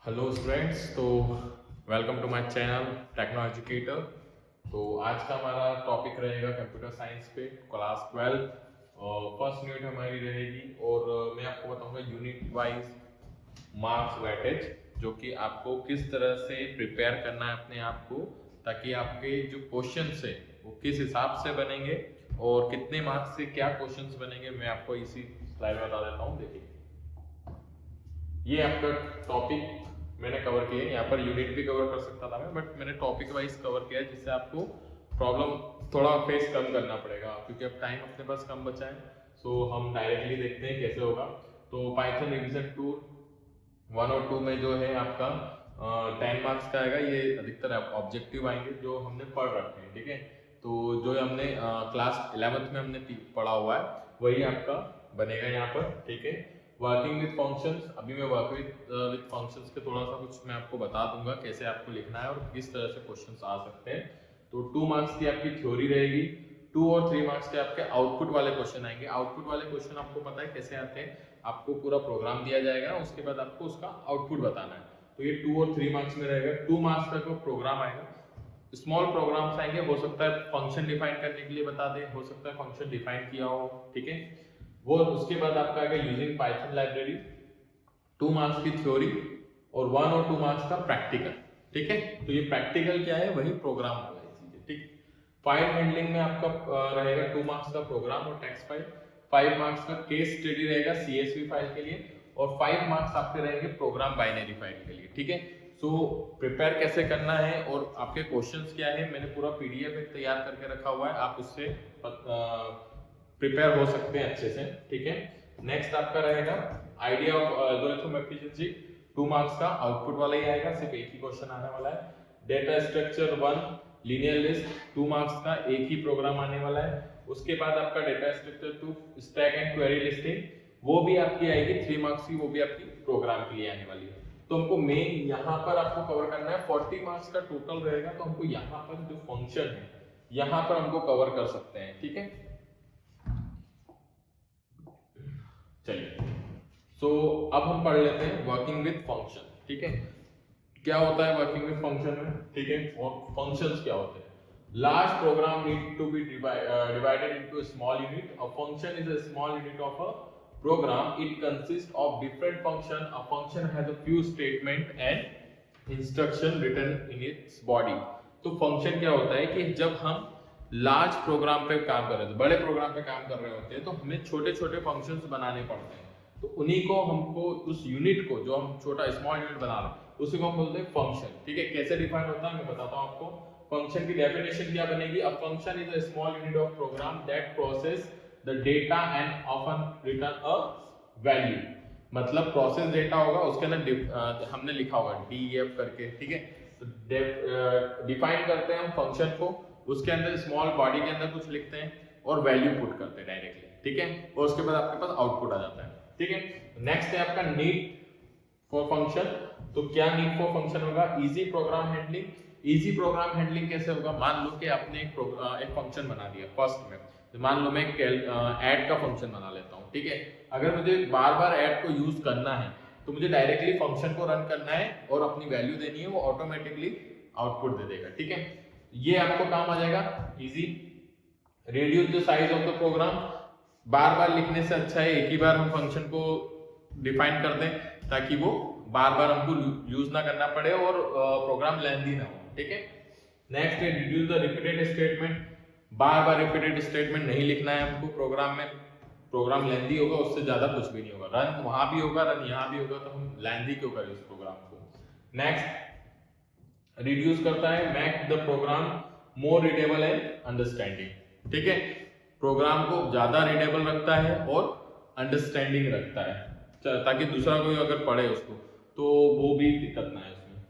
Hello students, तो welcome to my channel Techno Educator. तो आज का हमारा टॉपिक रहेगा कंप्यूटर साइंस पे क्लास 12 फर्स्ट यूनिट हमारी रहेगी। और मैं आपको बताऊंगा यूनिट वाइज मार्क्स वेटेज, जो कि आपको किस तरह से प्रिपेयर करना है अपने आप को, ताकि आपके जो क्वेश्चंस है वो किस हिसाब से बनेंगे और कितने मार्क्स से क्या क्वेश्चंस बनेंगे, मैं आपको इसी स्लाइड में बता देता हूँ। देखिए, ये आपका टॉपिक मैंने कवर किया है। यहाँ पर यूनिट भी कवर कर सकता था मैं, बट मैंने टॉपिक वाइज कवर किया है, जिससे आपको प्रॉब्लम थोड़ा फेस कम करना पड़ेगा, क्योंकि अब टाइम अपने पास कम बचा है। सो हम डायरेक्टली देखते हैं कैसे होगा। तो पाइथन रिवीजन टूल 1 और 2 में जो है आपका 10 मार्क्स का आएगा। ये अधिकतर ऑब्जेक्टिव आएंगे जो हमने पढ़ रखे हैं, ठीक है। तो जो हमने क्लास 11th में हमने पढ़ा हुआ है वही आपका बनेगा यहाँ पर, ठीक है। वर्किंग विद फंक्शंस, अभी मैं वर्क विद फंक्शंस के थोड़ा सा कुछ मैं आपको बता दूंगा कैसे आपको लिखना है और किस तरह से क्वेश्चंस आ सकते हैं। तो 2 मार्क्स की आपकी थ्योरी रहेगी, 2 और 3 मार्क्स के आपके आउटपुट वाले क्वेश्चन आएंगे। आउटपुट वाले क्वेश्चन आपको पता है कैसे आते हैं, आपको पूरा प्रोग्राम दिया जाएगा, उसके बाद आपको उसका आउटपुट बताना है। तो ये 2 और 3 मार्क्स में रहेगा। 2 मार्क्स का जो प्रोग्राम आएगा, स्मॉल प्रोग्राम्स आएंगे, हो सकता है फंक्शन डिफाइन करने के लिए बता दे, हो सकता है फंक्शन डिफाइन किया हो, ठीक है वो। उसके बाद आपका आएगा यूजिंग पाइथन लाइब्रेरी, 2 मार्क्स की थ्योरी और 1 और 2 मार्क्स का प्रैक्टिकल, ठीक है। तो ये प्रैक्टिकल क्या है, वही प्रोग्राम होगा ये चीजें, ठीक। फाइल हैंडलिंग में आपका रहेगा 2 मार्क्स का प्रोग्राम और टेक्स्ट फाइल, 5 मार्क्स का केस स्टडी रहेगा CSV फाइल के लिए, और 5 मार्क्स आपके रहेंगे प्रोग्राम बाइनरी फाइल के लिए, ठीक है। सो प्रिपेयर कैसे करना है और आपके क्वेश्चंस क्या है, मैंने पूरा PDF एक तैयार करके रखा हुआ है, आप उससे प्रिपेयर हो सकते हैं अच्छे से, ठीक है। नेक्स्ट आपका रहेगा idea of algorithm efficiency, 2 marks का आउटपुट वाला ही आएगा, सिर्फ एक ही क्वेश्चन आने वाला है। Data structure 1 linear list, 2 marks का एक ही प्रोग्राम आने वाला है। उसके बाद आपका data structure 2 stack and query listing, वो भी आपकी आएगी 3 मार्क्स की, वो भी आपकी प्रोग्राम के लिए आने वाली है। तो हमको मेन यहाँ पर आपको कवर करना है, 40 मार्क्स का टोटल रहेगा, तो हमको यहाँ पर जो फंक्शन है यहाँ पर हमको कवर कर सकते हैं, ठीक है। चलिए, सो अब हम पढ़ लेते हैं वर्किंग विद फंक्शन, ठीक है। क्या होता है वर्किंग विद फंक्शन में, ठीक है, और फंक्शंस क्या होते हैं। Large program need to be divided into a small unit. A function is a small unit of a program. It consists of different function. A function has a few statement and instruction written in its body. तो function क्या होता है कि जब हम large programme पे काम कर रहे हैं, बड़े प्रोग्राम पे काम कर रहे होते हैं, तो हमें छोटे छोटे फंक्शंस बनाने पड़ते हैं। तो उन्हीं को हमको, उस यूनिट को जो हम छोटा स्मॉल यूनिट बना रहे हैं, उसी को हम बोलते हैं फंक्शन, ठीक है। कैसे डिफाइन होता है मैं बताता हूँ आपको। फंक्शन की डेफिनेशन क्या बनेगी, a function is a small unit of program that process the data and often return a value. मतलब प्रोसेस डेटा होगा, उसके अंदर हमने लिखा होगा DEF करके, ठीक है। तो डिफाइन करते हैं हम फंक्शन को, उसके अंदर स्मॉल बॉडी के अंदर कुछ लिखते हैं और वैल्यू पुट करते हैं डायरेक्टली, ठीक है। और उसके बाद आपके पास आउटपुट आ जाता है, ठीक है। नेक्स्ट है आपका नीड फॉर फंक्शन। तो क्या नीड फॉर फंक्शन होगा, easy program handling. Easy program handling कैसे होगा, मान लो कि आपने एक फंक्शन बना दिया फर्स्ट में, तो मान लो मैं ऐड का फंक्शन बना लेता हूँ, ठीक है। अगर मुझे बार बार ऐड को यूज करना है, तो मुझे डायरेक्टली फंक्शन को रन करना है और अपनी वैल्यू देनी है, वो ऑटोमेटिकली आउटपुट दे देगा, ठीक है। ये आपको काम आ जाएगा easy. Reduce the size of the program, बार बार लिखने से अच्छा है एक ही बार हम फंक्शन को डिफाइन कर दें, ताकि वो बार बार हमको यूज ना करना पड़े और प्रोग्राम लेंथी ना हो, ठीक है। नेक्स्ट है reduce the repeated statement, bar bar repeated statement नहीं लिखना है हमको प्रोग्राम में, प्रोग्राम लेंथी होगा, उससे ज्यादा कुछ भी नहीं होगा। रन वहां भी होगा, रन यहाँ भी होगा, तो हम लेंथी क्यों करें उस प्रोग्राम को। नेक्स्ट रिड्यूस करता है make the program more readable and understanding, ठीक है। प्रोग्राम को ज्यादा रीडेबल रखता है और अंडरस्टैंडिंग रखता है, ताकि दूसरा कोई अगर पढ़े उसको तो वो भी दिक्कत ना है उसमें,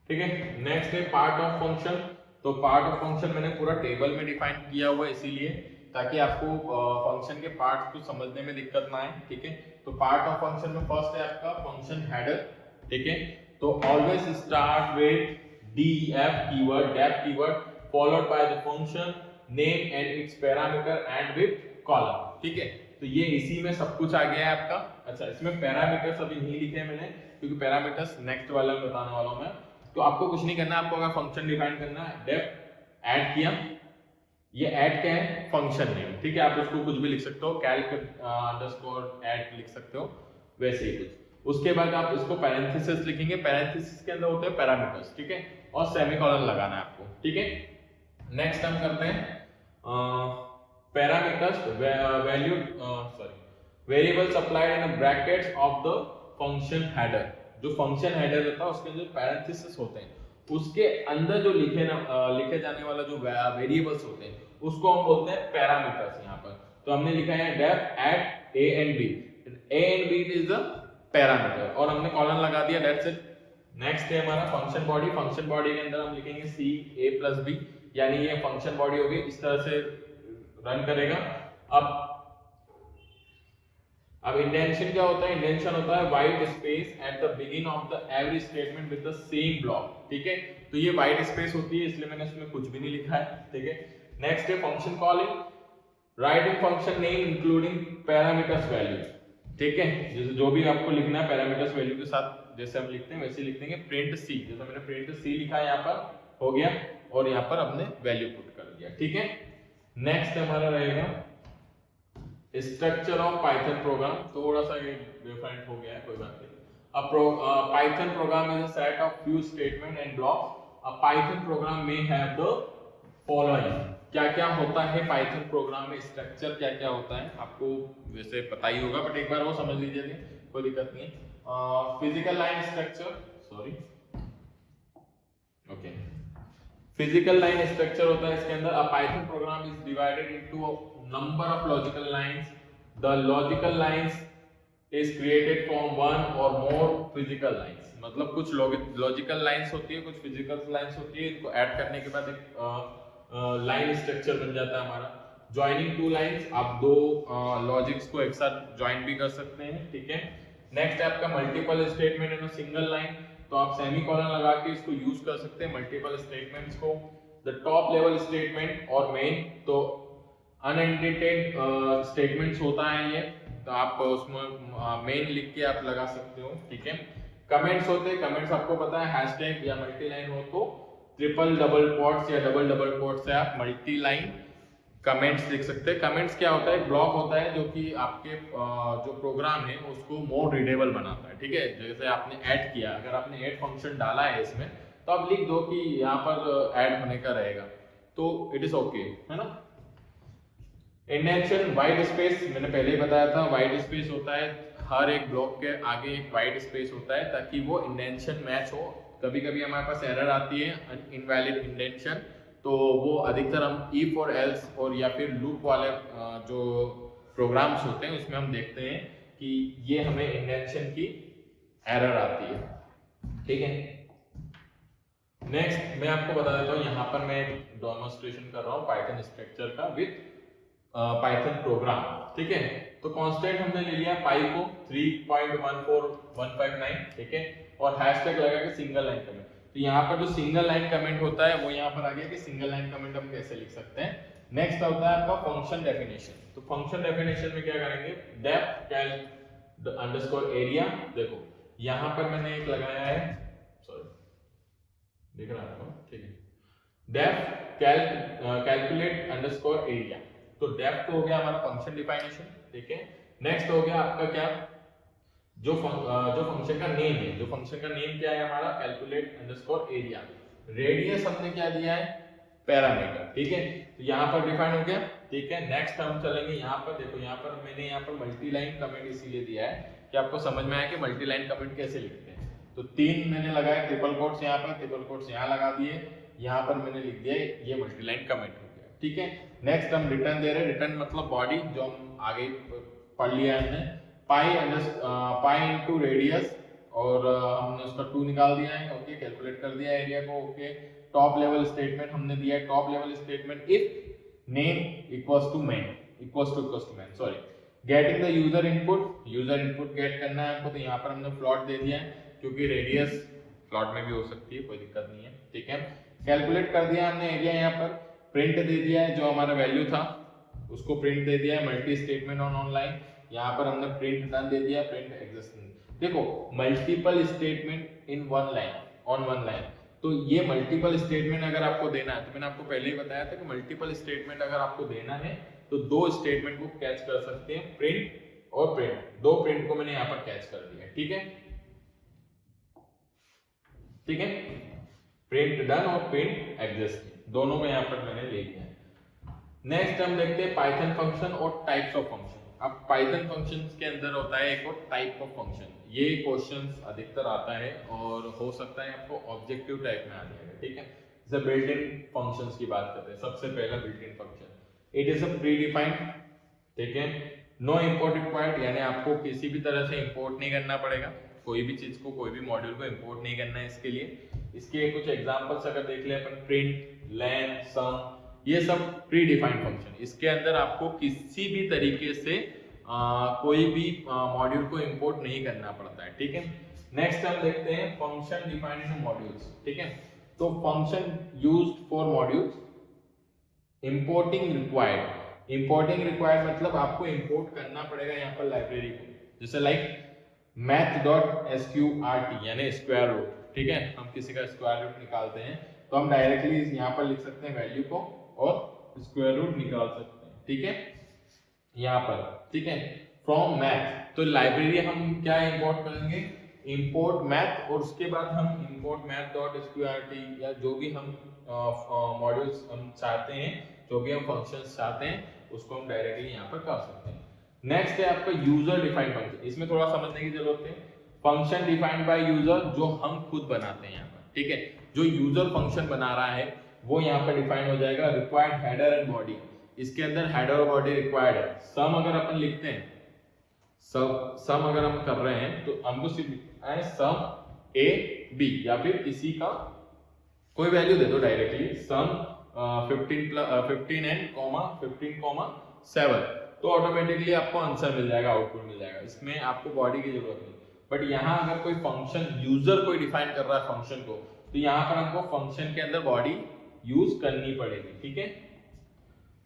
ठीक है। नेक्स्ट है पार्ट ऑफ फंक्शन। तो पार्ट ऑफ फंक्शन मैंने पूरा टेबल में डिफाइन किया हुआ है, इसीलिए ताकि आपको फंक्शन के पार्ट्स को समझने में दिक्कत ना आए, ठीक है। तो पार्ट ऑफ फंक्शन में फर्स्ट है आपका फंक्शन हेडर, ठीक है। तो always start with def keyword, def keyword followed by the function name and its parameter and with column, ठीक है। तो ये इसी में सब कुछ आ गया है आपका, अच्छा इसमें पैरामीटर्स अभी नहीं लिखे मैंने, क्योंकि पैरामीटर्स नेक्स्ट वाले में बताने वाला हूँ मैं। तो आपको कुछ नहीं करना, आपको अगर फंक्शन डिफाइन करना है, डेफ ऐड किया, ये ऐड क्या है, फंक्शन नेम, ठीक है। आप उसको कुछ भी लिख सकते हो, कैल्क अंडरस्कोर ऐड लिख सकते हो, वैसे ही कुछ। उसके बाद आप इसको पैरेंथेसिस लिखेंगे, पैरेंथेसिस के अंदर होते हैं पैरामीटर्स, ठीक है, और सेमीकोलन लगाना है आपको, ठीक है। नेक्स्ट हम करते हैं parameters value variables applied in brackets of the function header. जो फंक्शन हेडर रहता है उसके अंदर पैरेंथेसिस होते हैं, उसके अंदर जो लिखे जाने वाला जो वेरिएबल्स होते हैं उसको हम बोलते हैं पैरामीटर्स। यहाँ पर तो हमने लिखा है def at A and B, A and B is the parameter, और हमने कॉलन लगा दिया, दैट्स इट। नेक्स्ट है हमारा फंक्शन बॉडी। फंक्शन बॉडी के अंदर हम लिखेंगे सी ए प्लस बी, यानी ये फंक्शन बॉडी होगी, इस तरह से रन करेगा। अब इंडेंशन क्या होता है, इंडेंशन होता है white space at the beginning of the every statement with the same block, ठीक है। तो ये व्हाइट स्पेस होती है, इसलिए मैंने इसमें कुछ भी नहीं लिखा है, ठीक है। नेक्स्ट है function calling, writing function name including parameters value, ठीक है। जैसे जो भी आपको लिखना है पैरामीटर्स वैल्यू के साथ जैसे हम लिखते हैं वैसे लिख देंगे। प्रिंट सी, जैसे मैंने प्रिंट सी लिखा है, यहाँ पर हो गया, और यहाँ पर हमने वैल्यू पुट कर दिया, ठीक है। नेक्स्ट हमारा रहेगा स्ट्रक्चर ऑफ पाइथन प्रोग्राम। थोड़ा सा ये डिफरेंट हो गया है, कोई बात नहीं। Python program is a set of few statement and blocks. A Python programme में हैव द फॉलोइंग। क्या क्या होता है पाइथन प्रोग्राम में, स्ट्रक्चर क्या क्या होता है आपको वैसे पता ही होगा, बट एक बार वो समझ लीजिए, कोई दिक्कत नहीं है। Physical line structure, sorry, okay, physical line structure होता है इसके अंदर। Uh Python program is divided into number of logical lines. The logical lines is created from one or more physical lines. मतलब कुछ लॉजिकल लाइंस होती है, कुछ physical lines होती है, इनको ऐड करने के बाद एक लाइन स्ट्रक्चर बन जाता है हमारा। ज्वाइनिंग टू लाइंस, आप दो लॉजिक्स को एक साथ ज्वाइन भी कर सकते हैं, ठीक है। नेक्स्ट है आपका multiple statement in a single line, तो आप सेमीकोलन लगा के इसको यूज कर सकते हैं मल्टीपल स्टेटमेंट्स को। द टॉप लेवल स्टेटमेंट और मेन, तो अनएंटिटेड स्टेटमेंट्स होता है ये, तो आप उसमें मेन लिख के आप लगा सकते हो, ठीक है। कमेंट्स होते हैं, कमेंट्स आपको पता है हैशटैग या मल्टी लाइन हो तो ट्रिपल डबल कोट्स या डबल डबल कोट्स से आप मल्टी लाइन कमेंट्स लिख सकते हैं। कमेंट्स क्या होता है, ब्लॉक होता है जो कि आपके जो प्रोग्राम है उसको मोर रीडेबल बनाता है, ठीक है। जैसे आपने ऐड किया, अगर आपने ऐड फंक्शन डाला है इसमें, तो आप लिख दो कि यहाँ पर ऐड होने का रहेगा, तो इट इज ओके, है ना। इंडेंशन, वाइट स्पेस, मैंने पहले ही बताया था, वाइट स्पेस होता है हर एक ब्लॉक के आगे एक वाइट स्पेस होता है ताकि वो इंडेंशन मैच हो। कभी कभी हमारे पास एरर आती है इनवैलिड इंडेंशन, तो वो अधिकतर हम इफ और एल्स और या फिर लूप वाले जो प्रोग्राम्स होते हैं उसमें हम देखते हैं कि ये हमें इंडेंशन की एरर आती है, ठीक है। नेक्स्ट मैं आपको बता देता हूँ, यहाँ पर मैं डेमोन्स्ट्रेशन कर रहा हूँ पाइथन स्ट्रक्चर का विद पाइथन प्रोग्राम, ठीक है। तो कांस्टेंट हमने ले लिया पाई को 3.14159, ठीक है, और हैशटैग लगा के सिंगल लाइन कमेंट। तो यहाँ पर जो सिंगल लाइन कमेंट होता है वो यहाँ पर आ गया कि सिंगल लाइन कमेंट हम कैसे लिख सकते हैं। नेक्स्ट होता है आपका फंक्शन डेफिनेशन। तो फंक्शन डेफिनेशन में क्या करेंगे, डेफ कैल अंडरस्कोर एरिया। देखो यहाँ पर मैंने एक लगाया है, सॉरी दिख रहा है आपको, ठीक है, डेफ कैलकुलेट अंडरस्कोर एरिया। तो डेफ तो हो गया हमारा फंक्शन डिफाइनेशन, ठीक है। नेक्स्ट हो गया आपका क्या, जो फंक्शन का नेम है, जो फंक्शन का नेम क्या है हमारा, कैलकुलेट अंडरस्कोर एरिया। रेडियस हमने क्या दिया है, पैरामीटर, ठीक है। तो यहाँ पर डिफाइन हो गया, ठीक है। नेक्स्ट हम चलेंगे यहाँ पर, देखो यहाँ पर मैंने यहाँ पर मल्टी लाइन कमेंट इसीलिए दिया है कि आपको समझ में आया कि मल्टी लाइन कमेंट कैसे लिखते हैं। तो 3 मैंने लगाए ट्रिपल कोट्स, यहाँ पर ट्रिपल कोट्स यहाँ लगा दिए, यहाँ पर मैंने लिख दिया ये मल्टी लाइन कमेंट हो गया, ठीक है। नेक्स्ट हम रिटर्न दे रहे हैं, रिटर्न मतलब बॉडी, जो हम आगे पढ़ लिया हमने, पाई इनटू रेडियस, और हमने उसका 2 निकाल दिया है, ओके, कैलकुलेट कर दिया एरिया को, ओके। टॉप लेवल स्टेटमेंट हमने दिया है, top level statement if name equals to main, sorry, getting the user input get करना है हमको, तो यहाँ पर हमने फ्लॉट दे दिया है क्योंकि रेडियस फ्लॉट में भी हो सकती है, कोई दिक्कत नहीं है, ठीक है। कैलकुलेट कर दिया हमने एरिया, यहाँ पर प्रिंट दे दिया है जो हमारा वैल्यू था उसको प्रिंट दे दिया है, मल्टी स्टेटमेंट ऑन ऑनलाइन। यहाँ पर हमने प्रिंट डन दे दिया, प्रिंट एग्जिस्टिंग। देखो multiple statement in one line, on one line. तो ये मल्टीपल स्टेटमेंट अगर आपको देना है, तो मैंने आपको पहले ही बताया था कि मल्टीपल स्टेटमेंट अगर आपको देना है तो दो स्टेटमेंट को कैच कर सकते हैं, प्रिंट और प्रिंट। दो प्रिंट को मैंने यहाँ पर कैच कर दिया, ठीक है, ठीक है, प्रिंट डन और प्रिंट एग्जिस्टिंग दोनों में यहाँ पर मैंने ले लिया है। नेक्स्ट हम देखते हैं पाइथन फंक्शन और टाइप्स ऑफ फंक्शन। अब पाइथन फंक्शंस के अंदर होता है एक और टाइप ऑफ फंक्शन। ये क्वेश्चंस अधिकतर आता है और हो सकता है आपको ऑब्जेक्टिव टाइप में आ जाएगा, ठीक है। जैसे बिल्ट इन फंक्शंस की बात करते हैं, सबसे पहला built in function, it is a pre defined, ठीक है, नो इंपोर्ट रिक्वायर्ड, यानी आपको किसी भी तरह से इंपोर्ट नहीं करना पड़ेगा, कोई भी चीज को, कोई भी मॉड्यूल को इंपोर्ट नहीं करना है इसके लिए। इसके कुछ एग्जांपल्स अगर देख ले अपन, प्रिंट, लेन, सम, ये सब प्री डिफाइंड फंक्शन। इसके अंदर आपको किसी भी तरीके से कोई भी मॉड्यूल को इंपोर्ट नहीं करना पड़ता है, ठीक है। नेक्स्ट हम देखते हैं फंक्शन डिफाइंड इन मॉड्यूल्स, ठीक है। तो function used for modules, importing required. Importing required मतलब आपको इंपोर्ट करना पड़ेगा यहाँ पर लाइब्रेरी को, जैसे लाइक math.sqrt यानी स्क्वायर रूट, ठीक है। हम किसी का स्क्वायर रूट निकालते हैं तो हम डायरेक्टली यहाँ पर लिख सकते हैं वैल्यू को और स्क्वायर रूट निकाल सकते हैं, ठीक है, यहाँ पर, ठीक है। फ्रॉम मैथ, तो लाइब्रेरी हम क्या इंपोर्ट करेंगे, इंपोर्ट मैथ, और उसके बाद हम इंपोर्ट math.sqrt या जो भी हम मॉड्यूल्स हम चाहते हैं, जो भी हम फंक्शंस चाहते हैं, उसको हम डायरेक्टली यहाँ पर कर सकते हैं। नेक्स्ट है आपका यूजर डिफाइंड फंक्शन। इसमें थोड़ा समझने की जरूरत है। फंक्शन डिफाइंड बाय यूजर, जो हम खुद बनाते हैं यहाँ पर, ठीक है। जो यूजर फंक्शन बना रहा है वो यहाँ पर डिफाइन हो जाएगा। रिक्वायर्ड हेडर एंड बॉडी, इसके अंदर हेडर और बॉडी रिक्वायर्ड है। सम अगर अपन लिखते हैं, सम अगर हम कर रहे हैं तो हमको सिर्फ लिखना है सम ए बी, या फिर इसी का कोई वैल्यू दे दो डायरेक्टली, सम 15 एंड 15,7, तो ऑटोमेटिकली आपको आंसर मिल जाएगा, आउटपुट मिल जाएगा। इसमें आपको बॉडी की जरूरत नहीं। बट यहाँ अगर कोई फंक्शन यूजर कोई डिफाइन कर रहा है फंक्शन को, तो यहाँ पर हमको फंक्शन के अंदर बॉडी यूज करनी पड़ेगी, ठीक है।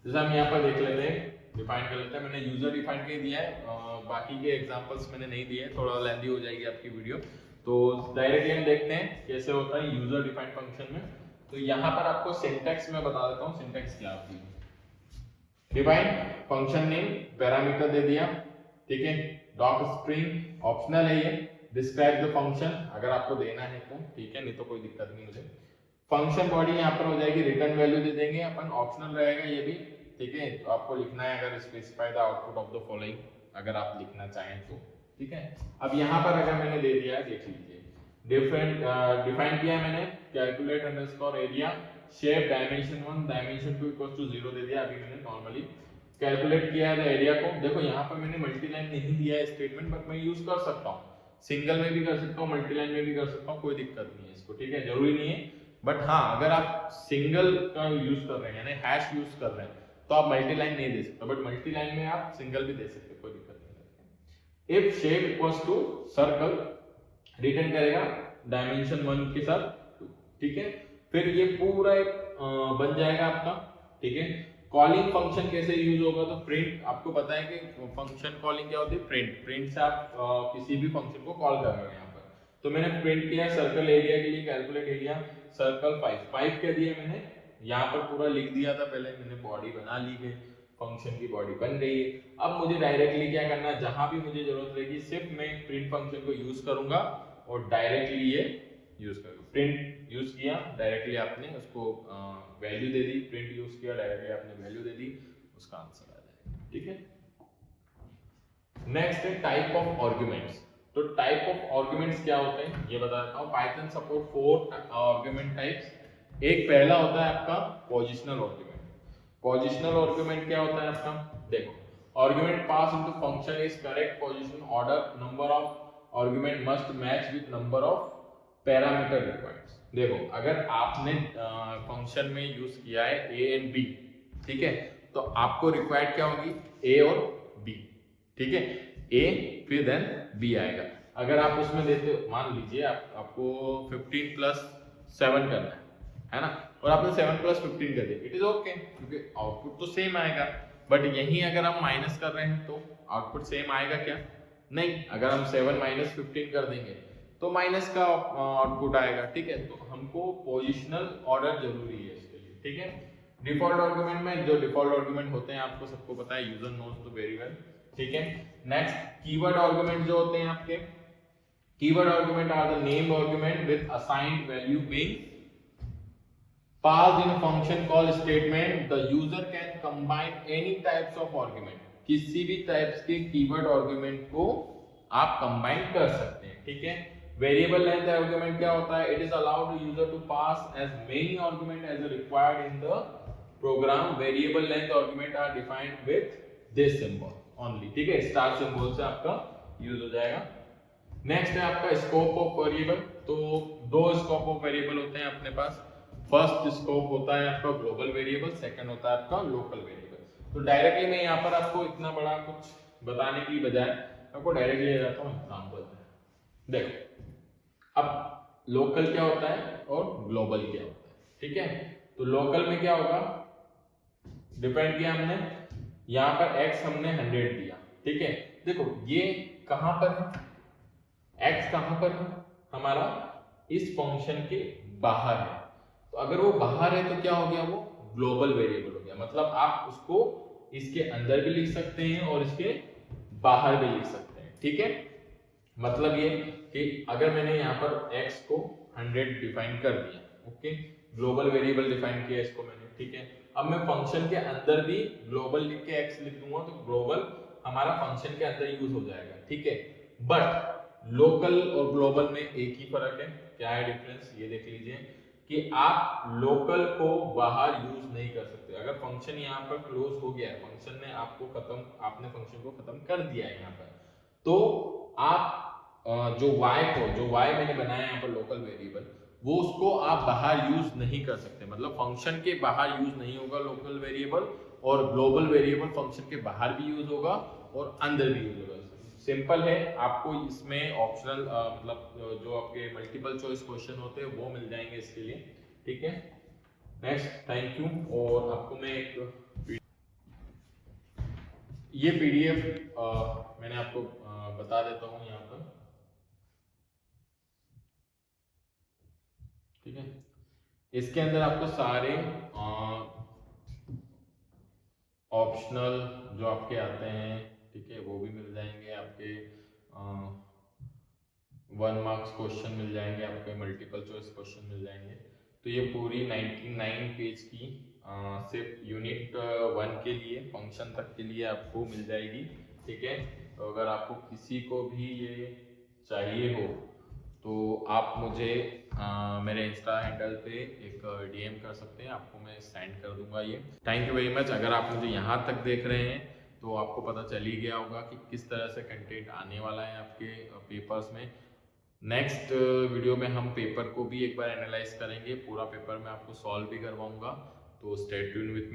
जैसे हम यहाँ पर देख लेते हैं, डिफाइन कर लेते हैं। मैंने यूजर डिफाइन कर दिया है, बाकी के एग्जांपल्स मैंने नहीं दिए, थोड़ा लेंथी हो जाएगी आपकी वीडियो। तो डायरेक्टली हम देखते हैं कैसे होता है यूजर डिफाइंड फंक्शन में। तो यहाँ पर आपको सिंटैक्स में बता देता हूँ, सिंटैक्स क्या होती है। डिफाइन फंक्शन नेम, पैरामीटर दे दिया, ठीक है। डॉट स्ट्रिंग ऑप्शनल है ये। डिस्क्राइब द फंक्शन, अगर आपको देना है तो ठीक है, नहीं तो कोई दिक्कत नहीं मुझे। फंक्शन बॉडी यहाँ पर हो जाएगी, रिटर्न वैल्यू दे देंगे अपन, ऑप्शनल रहेगा ये भी, ठीक है। तो आपको लिखना है अगर specify the output of the following, अगर आप लिखना चाहें तो, ठीक है। अब यहाँ पर अगर मैंने दे दिया है, देख लीजिए, डिफरेंट डिफाइन किया मैंने, calculate underscore area, shape dimension 1 dimension 2 equal to 0 दे दिया। अभी मैंने नॉर्मली कैलकुलेट किया है एरिया को। देखो यहाँ पर मैंने मल्टीलाइन नहीं दिया है स्टेटमेंट, बट मैं यूज कर सकता हूँ, सिंगल में भी कर सकता हूँ, मल्टीलाइन में भी कर सकता हूँ, कोई दिक्कत नहीं है इसको, ठीक है, जरूरी नहीं है। बट हाँ, अगर आप सिंगल का यूज कर रहे हैं यानी हैश यूज कर रहे हैं तो आप मल्टीलाइन नहीं दे सकते, बट मल्टीलाइन में आप सिंगल भी दे सकते, कोई दिक्कत नहीं है। If shape equals to circle, return करेगा डायमेंशन 1 के साथ 2, ठीक है। फिर ये पूरा एक बन जाएगा आपका, ठीक है। कॉलिंग फंक्शन कैसे यूज होगा, तो प्रिंट, आपको पता है कि फंक्शन कॉलिंग क्या होती है, प्रिंट से आप किसी भी फंक्शन को कॉल कर रहे हो। यहाँ पर तो मैंने प्रिंट किया सर्कल एरिया के लिए, कैलकुलेट एरिया सर्कल 5 कह दिया मैंने, यहाँ पर पूरा लिख दिया था पहले मैंने, बॉडी बना ली है, फंक्शन की बॉडी बन गई है। अब मुझे डायरेक्टली क्या करना है, जहां भी मुझे जरूरत रहेगी सिर्फ मैं प्रिंट फंक्शन को यूज करूंगा और डायरेक्टली ये यूज करूंगा। प्रिंट यूज किया, डायरेक्टली आपने उसको वैल्यू दे दी, प्रिंट यूज किया, डायरेक्टली आपने वैल्यू दे दी, उसका आंसर आ जाएगा, ठीक है। नेक्स्ट है टाइप ऑफ आर्गुमेंट्स। तो टाइप ऑफ आर्गुमेंट्स क्या होते हैं ये बता देता हूँ। Python support 4 argument types. एक पहला होता है आपका पोजिशनल आर्गुमेंट। पोजिशनल आर्गुमेंट क्या होता है आपका, देखो, argument pass into function is correct position order, number of argument must match with number of parameter required. देखो, अगर आपने फंक्शन में यूज किया है ए एंड बी, ठीक है, तो आपको रिक्वायर्ड क्या होगी, ए और बी, ठीक है, ए फिर देन बी आएगा। अगर आप उसमें देते हो, मान लीजिए आपको 15+7 करना है ना, और आपने 7+15 कर दिया, इट इज ओके, क्योंकि आउटपुट तो सेम आएगा, बट यहीं अगर हम माइनस कर रहे हैं तो आउटपुट सेम आएगा क्या? नहीं। अगर हम 7 माइनस 15 कर देंगे तो माइनस का आउटपुट आएगा, ठीक है। तो हमको पोजिशनल ऑर्डर जरूरी है इसके लिए, ठीक है। डिफॉल्ट आर्गुमेंट में जो डिफॉल्ट आर्गुमेंट होते हैं आपको सबको पता है, यूजर नोस तो वेरी वेल, ठीक है। नेक्स्ट कीवर्ड आर्गुमेंट जो होते हैं आपके, keyword argument are the named argument with assigned value being passed in a function call statement. The user can combine any types of argument. किसी भी types के कीवर्ड आर्गुमेंट को आप कंबाइन कर सकते हैं, ठीक है। वेरिएबल लेंथ आर्गुमेंट क्या होता है? It is allowed to user to pass as many argument as required in the program. Variable length argument are defined with this symbol only, ठीक है। स्टार सिंबल से आपका यूज हो जाएगा। नेक्स्ट है आपका स्कोप ऑफ वेरिएबल। तो दो स्कोप ऑफ वेरिएबल होते हैं अपने पास। फर्स्ट स्कोप होता है आपका ग्लोबल वेरिएबल, सेकंड होता है आपका लोकल वेरिएबल। तो डायरेक्टली मैं यहाँ पर आपको इतना बड़ा कुछ बताने की बजाय आपको डायरेक्टली ले जाता हूँ एग्जांपल पे। देखो अब लोकल क्या होता है और ग्लोबल क्या होता है, ठीक है। तो लोकल में क्या होगा, डिपेंड किया हमने, यहाँ पर x हमने 100 दिया, ठीक है। देखो ये कहां पर है, x कहां पर है हमारा, इस फंक्शन के बाहर है। तो अगर वो बाहर है तो क्या हो गया, वो ग्लोबल वेरिएबल हो गया। मतलब आप उसको इसके अंदर भी लिख सकते हैं और इसके बाहर भी लिख सकते हैं, ठीक है। मतलब ये कि अगर मैंने यहाँ पर x को 100 डिफाइन कर दिया, ओके, ग्लोबल वेरिएबल डिफाइन किया इसको मैंने, ठीक है। अब मैं फंक्शन के अंदर भी ग्लोबल लिख के x लिख दूंगा तो ग्लोबल हमारा फंक्शन के अंदर यूज हो जाएगा, ठीक है। बट लोकल और ग्लोबल में एक ही फर्क है। क्या है डिफरेंस, ये देख लीजिए कि आप लोकल को बाहर यूज नहीं कर सकते। अगर फंक्शन यहाँ पर क्लोज हो गया है, फंक्शन ने आपको खत्म, आपने फंक्शन को खत्म कर दिया है यहाँ पर, तो आप जो y को, जो y मैंने बनाया यहाँ पर लोकल वेरिएबल, वो उसको आप बाहर यूज नहीं कर सकते। मतलब फंक्शन के बाहर यूज नहीं होगा लोकल वेरिएबल, और ग्लोबल वेरिएबल फंक्शन के बाहर भी यूज होगा और अंदर भी यूज होगा। सिंपल है, आपको इसमें ऑप्शनल मतलब जो आपके मल्टीपल चॉइस क्वेश्चन होते हैं वो मिल जाएंगे इसके लिए, ठीक है। Next, thank you. और आपको मैं एक ये पीडीएफ मैंने आपको बता देता हूँ यहाँ पर, ठीक है। इसके अंदर आपको सारे ऑप्शनल जो आपके आते हैं, ठीक है, वो भी मिल जाएंगे। आपके 1 मार्क्स क्वेश्चन मिल जाएंगे, आपके मल्टीपल चॉइस क्वेश्चन मिल जाएंगे। तो ये पूरी 99 पेज की सिर्फ यूनिट 1 के लिए, फंक्शन तक के लिए आपको मिल जाएगी, ठीक है। तो अगर आपको किसी को भी ये चाहिए हो तो आप मुझे मेरे इंस्टा हैंडल पे एक डीएम कर सकते हैं, आपको मैं सेंड कर दूंगा ये। Thank you very much. अगर आप मुझे यहाँ तक देख रहे हैं तो आपको पता चल ही गया होगा कि किस तरह से कंटेंट आने वाला है आपके पेपर्स में। नेक्स्ट वीडियो में हम पेपर को भी एक बार एनालाइज करेंगे, पूरा पेपर मैं आपको सॉल्व भी करवाऊंगा। तो स्टे ट्यून विथ मी।